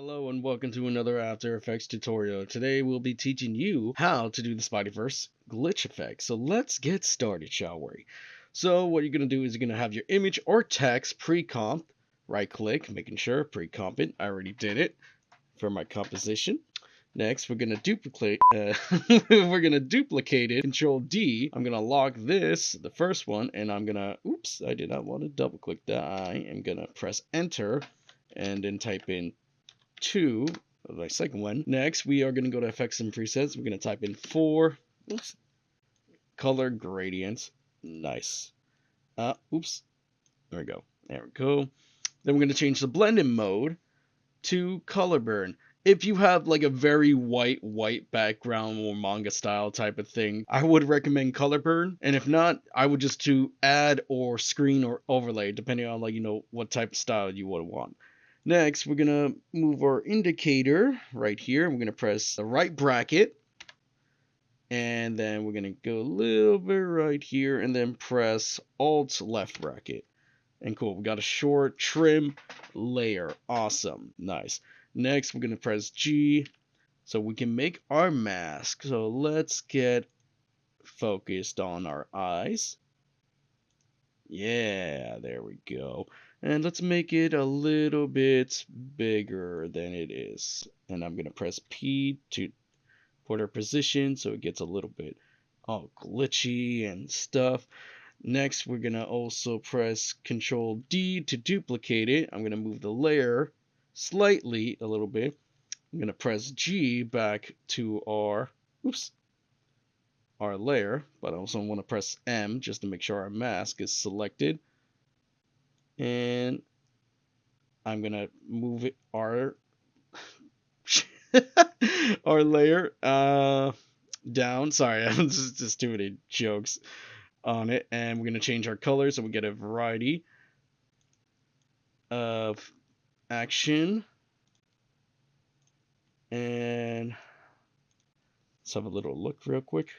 Hello and welcome to another After Effects tutorial. Today we'll be teaching you how to do the spiderverse glitch effect. So let's get started, shall we? So what you're going to do is you're going to have your image or text pre-comp, right click, making sure pre-comp it. I already did it for my composition. Next, we're going to duplicate it, Control D. I'm going to lock this, the first one, and I'm going to, oops, I did not want to double click that. I am going to press enter and then type in 2, my second one. Next, we are going to go to effects and presets. We're going to type in 4, oops, color gradients. Nice. Oops, there we go. There we go. Then we're going to change the blending mode to color burn. If you have like a very white background or manga style type of thing, I would recommend color burn. And if not, I would just to add or screen or overlay, depending on what type of style you would want. Next, we're going to move our indicator right here. We're going to press the right bracket. And then we're going to go a little bit right here and then press Alt left bracket. And cool, we got a short trim layer. Awesome. Nice. Next, we're going to press G so we can make our mask. So let's get focused on our eyes. Yeah, there we go. And let's make it a little bit bigger than it is. And I'm going to press P to put our position so it gets a little bit all glitchy and stuff. Next, we're going to also press Control D to duplicate it. I'm going to move the layer slightly a little bit. I'm going to press G back to our layer, but I also want to press M just to make sure our mask is selected. And I'm going to move it, our layer down. Sorry, I'm just too many jokes on it. And we're going to change our color so we get a variety of action. And let's have a little look real quick.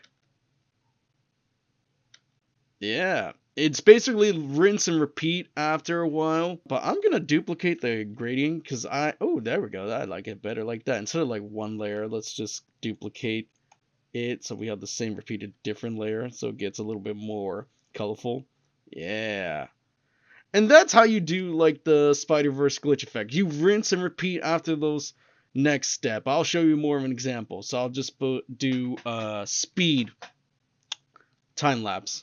Yeah, it's basically rinse and repeat after a while, but I'm gonna duplicate the gradient because oh, there we go. I like it better like that. Instead of like one layer, let's just duplicate it so we have the same repeated different layer so it gets a little bit more colorful. Yeah. And that's how you do like the spiderverse glitch effect. You rinse and repeat after those next step. I'll show you more of an example. So I'll just do speed time lapse.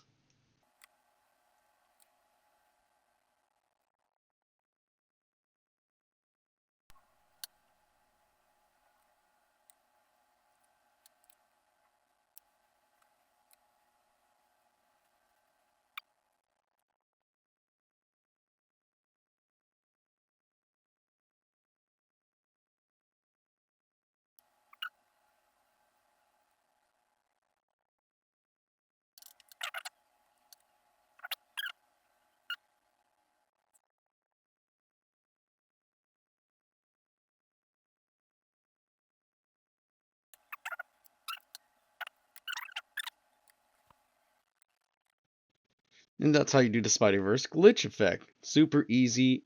And that's how you do the spiderverse glitch effect. Super easy,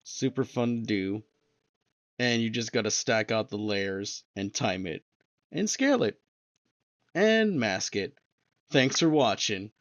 super fun to do. And you just gotta stack out the layers and time it and scale it and mask it. Thanks for watching.